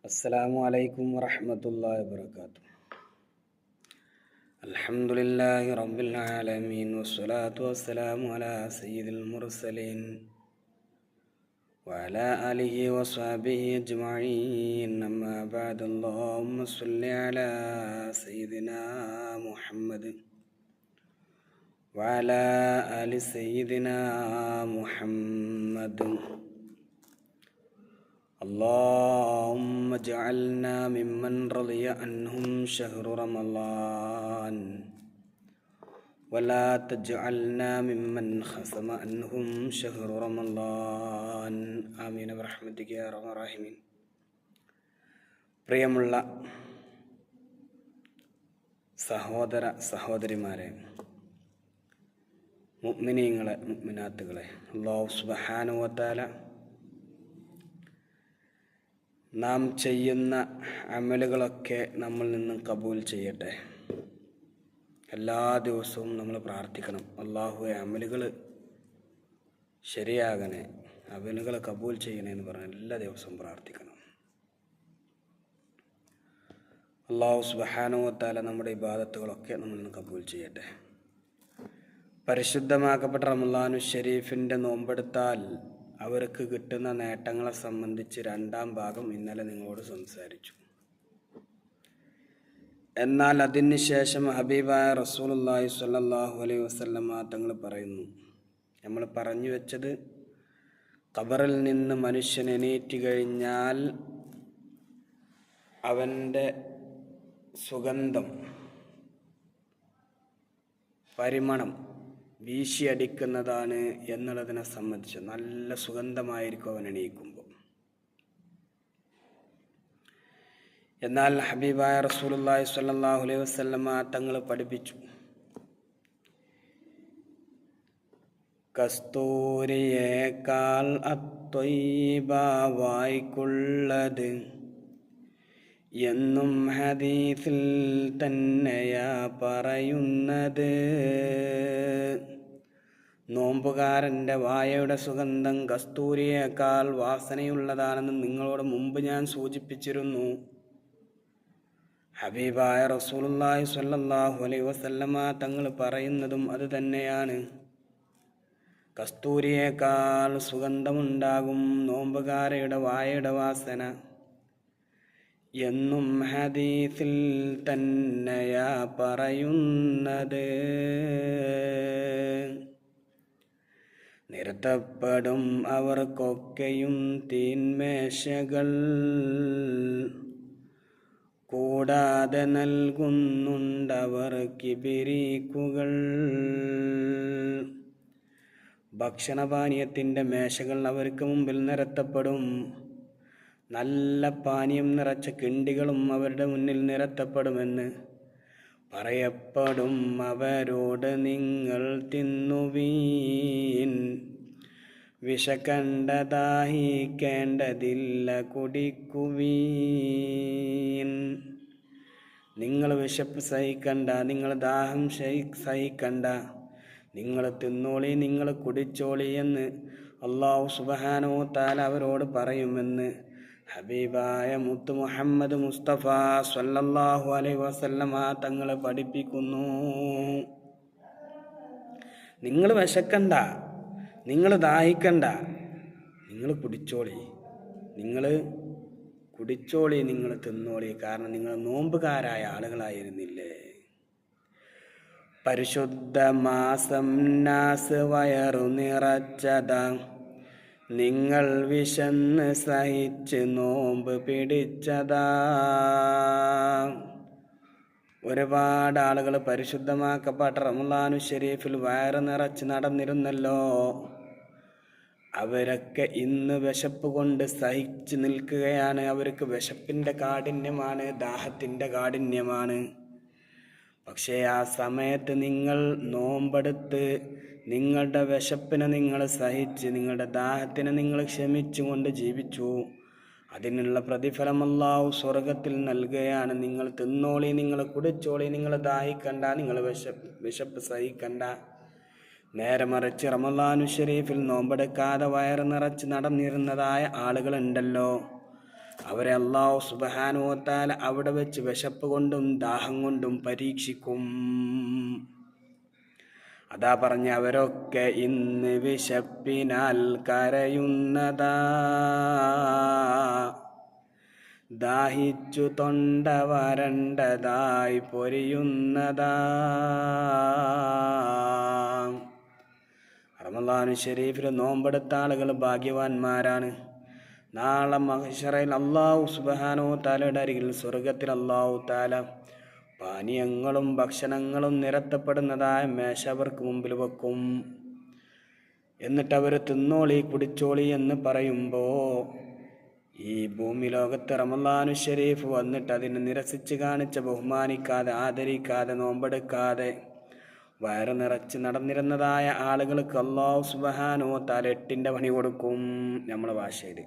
السلام عليكم ورحمة الله وبركاته. الحمد لله رب العالمين والصلاة والسلام على سيد المرسلين وعلى آله وصحبه أجمعين. أما بعد، اللهم صل على سيدنا محمد وعلى آل سيدنا محمد. اللهم اجعلنا ممن رضي عنهم شهر رمضان ولا تجعلنا ممن خصم عنهم شهر رمضان. ആമീൻ ബിറഹ്മതിക യാ അർഹമർ റഹീമീൻ. പ്രിയമുള്ള സഹോദര സഹോദരിമാരെ, മുഅ്മിനീങ്ങളെ മുഅ്മിനാത്തുകളെ, അല്ലാഹു സുബ്ഹാനഹു വ തആല നാം ചെയ്യുന്ന അമലുകളൊക്കെ നമ്മിൽ നിന്നും കബൂൽ ചെയ്യട്ടെ. എല്ലാ ദിവസവും നമ്മൾ പ്രാർത്ഥിക്കണം, അല്ലാഹുവേ അമലുകൾ ശരിയാകണേ, അമലുകൾ കബൂൽ ചെയ്യണേ എന്ന് പറഞ്ഞ് എല്ലാ ദിവസവും പ്രാർത്ഥിക്കണം. അല്ലാഹു സുബ്ഹാനഹു വ തആല നമ്മുടെ ഇബാദത്തുകളൊക്കെ നമ്മിൽ നിന്ന് കബൂൽ ചെയ്യട്ടെ. പരിശുദ്ധമാക്കപ്പെട്ട റമളാനു ഷരീഫിൻ്റെ നോമ്പെടുത്താൽ അവർക്ക് കിട്ടുന്ന നേട്ടങ്ങളെ സംബന്ധിച്ച് രണ്ടാം ഭാഗം ഇന്നലെ നിങ്ങളോട് സംസാരിച്ചു. എന്നാൽ അതിന് ശേഷം ഹബീബായ റസൂലുള്ളാഹി സ്വല്ലല്ലാഹു അലൈഹി വസല്ലമ തങ്ങൾ പറയുന്നു, നമ്മൾ പറഞ്ഞു വെച്ചത് ഖബറിൽ നിന്ന് മനുഷ്യൻ എണീറ്റ് കഴിഞ്ഞാൽ അവൻ്റെ സുഗന്ധം, പരിമണം വീശിയടിക്കുന്നതാണ് എന്നുള്ളതിനെ സംബന്ധിച്ച് നല്ല സുഗന്ധമായിരിക്കും അവൻ എണീക്കുമ്പോൾ. എന്നാൽ ഹബീബായ റസൂലുള്ളാഹി സ്വല്ലല്ലാഹു അലൈഹി വസല്ലമ തങ്ങൾ പഠിപ്പിച്ചു, കസ്തൂരിയേക്കാൾ അത്വയ്യിബ വായ്ക്കുള്ളത് എന്നും ഹദീസിൽ തന്നെയാ പറയുന്നത്. നോമ്പുകാരൻ്റെ വായയുടെ സുഗന്ധം കസ്തൂരിയേക്കാൾ വാസനയുള്ളതാണെന്ന് നിങ്ങളോട് മുമ്പ് ഞാൻ സൂചിപ്പിച്ചിരുന്നു. ഹബീബായ റസൂലുള്ളാഹി സ്വല്ലല്ലാഹു അലൈഹി വസല്ലമ തങ്ങൾ പറയുന്നതും അത് തന്നെയാണ്. കസ്തൂരിയേക്കാൾ സുഗന്ധമുണ്ടാകും നോമ്പുകാരയുടെ വായയുടെ വാസന എന്നും ഹദീസിൽ തന്നെയാ പറയുന്നത്. നിരത്തപ്പെടും അവർക്കൊക്കെയും തീന്മേശകൾ, കൂടാതെ നൽകുന്നുണ്ടവർ കിബിരീക്കുകൾ. ഭക്ഷണപാനീയത്തിൻ്റെ മേശകൾ അവർക്ക് മുമ്പിൽ നിരത്തപ്പെടും. നല്ല പാനീയം നിറച്ച കിണ്ടികളും അവരുടെ മുന്നിൽ നിരത്തപ്പെടുമെന്ന് പറയപ്പെടും. അവരോട് നിങ്ങൾ തിന്നുവീൻ, വിശക്കണ്ടതാഹിക്കേണ്ടതില്ല കുടിക്കുവീൻ. നിങ്ങൾ വിശപ്പ് സഹിക്കണ്ട, നിങ്ങൾ ദാഹം സഹിക്കണ്ട, നിങ്ങൾ തിന്നോളി, നിങ്ങൾ കുടിച്ചോളി എന്ന് അല്ലാഹു സുബ്ഹാനഹു വ തആല അവരോട് പറയുമെന്ന് ഹബീബായ മുത്ത് മുഹമ്മദ് മുസ്തഫ സ്വല്ലല്ലാഹു അലൈഹി വസല്ലമ തങ്ങൾ പഠിപ്പിക്കുന്നു. നിങ്ങൾ വിശക്കണ്ട, നിങ്ങൾ ദാഹിക്കണ്ട, നിങ്ങൾ കുടിച്ചോളി, നിങ്ങൾ കുടിച്ചോളി, നിങ്ങൾ തിന്നോളി. കാരണം നിങ്ങൾ നോമ്പുകാരായ ആളുകളായിരുന്നില്ലേ. പരിശുദ്ധ മാസം നാസ് വയറു നിറച്ചതാ, നിങ്ങൾ വിശന്ന് സഹിച്ച് നോമ്പ് പിടിച്ചതാ. ഒരുപാട് ആളുകൾ പരിശുദ്ധമാക്കപ്പെട്ട റമളാനു ഷരീഫിൽ വയറ് നിറച്ച് നടന്നിരുന്നല്ലോ. അവരൊക്കെ ഇന്ന് വിശപ്പ് കൊണ്ട് സഹിച്ച് നിൽക്കുകയാണ്. അവർക്ക് വിശപ്പിൻ്റെ കാഠിന്യമാണ്, ദാഹത്തിൻ്റെ കാഠിന്യമാണ്. പക്ഷേ ആ സമയത്ത് നിങ്ങൾ നോമ്പെടുത്ത് നിങ്ങളുടെ വിശപ്പിനെ നിങ്ങൾ സഹിച്ച്, നിങ്ങളുടെ ദാഹത്തിനെ നിങ്ങൾ ക്ഷമിച്ചുകൊണ്ട് ജീവിച്ചു. അതിനുള്ള പ്രതിഫലം അല്ലാഹു സ്വർഗത്തിൽ നൽകുകയാണ്. നിങ്ങൾ തിന്നോളി, നിങ്ങൾ കുടിച്ചോളി, നിങ്ങൾ ദാഹിക്കണ്ട, നിങ്ങൾ വിശപ്പ് സഹിക്കണ്ട. നേരെ മറിച്ച് റമളാനു ഷരീഫിൽ നോമ്പെടുക്കാതെ വയറ് നിറച്ച് നടന്നിരുന്നതായ ആളുകളുണ്ടല്ലോ, അവരെ അല്ലാഹു സുബ്ഹാനഹു വ തആല അവിടെ വെച്ച് വിശപ്പ് കൊണ്ടും ദാഹം കൊണ്ടും പരീക്ഷിക്കും. അതാ പറഞ്ഞ അവരൊക്കെ ഇന്ന് വിശപ്പിനാൽ കരയുന്നതാ, ദാഹിച്ചു തൊണ്ട വരണ്ടതായി പൊരിയുന്നതാ. റമളാനു ശരീഫിൽ നോമ്പെടുത്ത ആളുകൾ ഭാഗ്യവാന്മാരാണ്. നാളെ മഹ്ശറയിൽ അല്ലാഹു സുബ്ഹാനഹു വ തആലയുടെ അരികിൽ സ്വർഗ്ഗത്തിൽ അല്ലാഹു തആല പാനീയങ്ങളും ഭക്ഷണങ്ങളും നിരത്തപ്പെടുന്നതായ മേശ അവർക്ക് മുമ്പിൽ വെക്കും. എന്നിട്ട് അവർ തിന്നോളി കുടിച്ചോളി എന്ന് പറയുമ്പോൾ ഈ ഭൂമി ലോകത്ത് റമളാനു ശരീഫ് വന്നിട്ട് അതിനെ നിരസിച്ച് കാണിച്ച, ബഹുമാനിക്കാതെ ആദരിക്കാതെ നോമ്പെടുക്കാതെ വയറ് നിറച്ച് നടന്നിരുന്നതായ ആളുകൾക്ക് അല്ലാഹു സുബ്ഹാനഹു വ തആല 8ന്റെ പണി കൊടുക്കും. നമ്മളെ ഭാഷയിൽ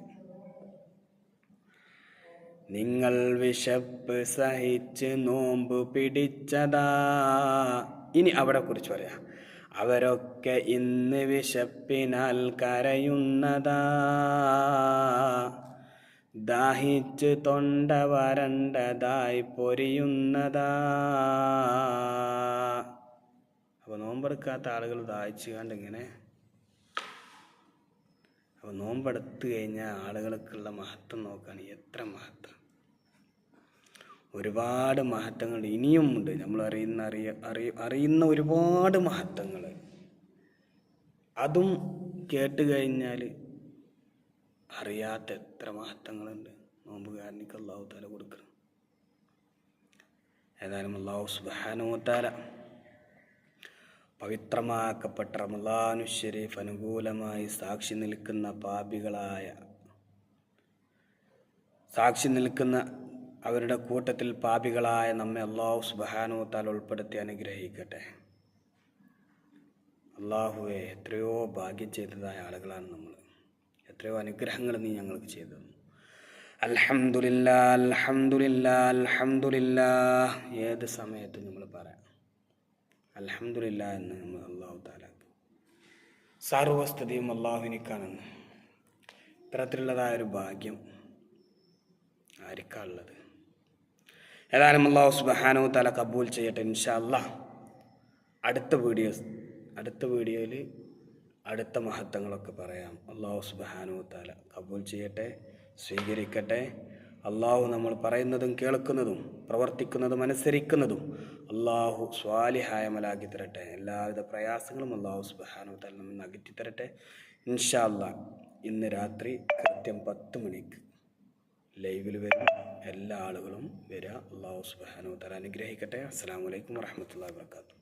നിങ്ങൾ വിശപ്പ് സഹിച്ച് നോമ്പ് പിടിച്ചതാ. ഇനി അവിടെ കുറിച്ച് പറയാം. അവരൊക്കെ ഇന്ന് വിശപ്പിനാൽ കരയുന്നതാ, ദാഹിച്ച് തൊണ്ട വരണ്ടതായി പൊരിയുന്നതാ. അപ്പോൾ നോമ്പെടുക്കാത്ത ആളുകൾ ദാഹിച്ചു കണ്ടിങ്ങനെ. അപ്പോൾ നോമ്പെടുത്ത് കഴിഞ്ഞാൽ ആളുകൾക്കുള്ള മഹത്വം നോക്കുകയാണ്. എത്ര മഹത്വം! ഒരുപാട് മഹത്വങ്ങൾ ഇനിയും ഉണ്ട്. നമ്മൾ അറിയുന്ന ഒരുപാട് മഹത്വങ്ങൾ. അതും കേട്ട് കഴിഞ്ഞാൽ അറിയാത്ത എത്ര മഹത്വങ്ങളുണ്ട് നോമ്പുകാരനിക്ക് അല്ലാഹു തആല കൊടുക്കണം. ഏതായാലും അല്ലാഹു സുബ്ഹാനഹു വ തആല പവിത്രമാക്കപ്പെട്ട റമളാനു ശരീഫ് അനുകൂലമായി സാക്ഷി നിൽക്കുന്ന അവരുടെ കൂട്ടത്തിൽ പാപികളായ നമ്മെ അല്ലാഹു സുബ്ഹാനഹു വ തആല ഉൾപ്പെടുത്തി അനുഗ്രഹിക്കട്ടെ. അല്ലാഹുവേ, എത്രയോ ഭാഗ്യം ചെയ്തതായ ആളുകളാണ് നമ്മൾ. എത്രയോ അനുഗ്രഹങ്ങൾ നീ ഞങ്ങൾക്ക് ചെയ്തു. അൽഹംദുലില്ലാഹ് അൽഹംദുലില്ലാഹ് അൽഹംദുലില്ലാഹ്. ഏത് സമയത്തും നമ്മൾ പറയാം അൽഹംദുലില്ലാഹ് എന്ന്. നമ്മൾ അല്ലാഹു തആല സർവസ്തുതിയും അല്ലാഹുവിനിക്കാണെന്ന്. ഇത്തരത്തിലുള്ളതായൊരു ഭാഗ്യം ആർക്കാണുള്ളത്? ഏതായാലും അല്ലാഹു സുബ്ഹാനഹു വ തആല കബൂൽ ചെയ്യട്ടെ. ഇൻഷാ അല്ലാഹ് അടുത്ത വീഡിയോയിൽ അടുത്ത മഹത്വങ്ങളൊക്കെ പറയാം. അല്ലാഹു സുബ്ഹാനഹു വ തആല കബൂൽ ചെയ്യട്ടെ, സ്വീകരിക്കട്ടെ. അല്ലാഹു നമ്മൾ പറയുന്നതും കേൾക്കുന്നതും പ്രവർത്തിക്കുന്നതും അനുസരിക്കുന്നതും അല്ലാഹു സ്വാലിഹായ അമലാക്കി തരട്ടെ. എല്ലാവിധ പ്രയാസങ്ങളും അല്ലാഹു സുബ്ഹാനഹു വ തആല നമ്മെ അകറ്റിത്തരട്ടെ. ഇൻഷാ അല്ലാഹ് ഇന്ന് രാത്രി കൃത്യം 10 മണിക്ക് ലൈവിൽ വരും. എല്ലാ ആളുകളും വരിക. അല്ലാഹു സുബ്ഹാനഹു വ തആല അനുഗ്രഹിക്കട്ടെ. അസ്സലാമു അലൈക്കും വറഹ്മത്തുള്ളാഹി വബറകാതുഹു.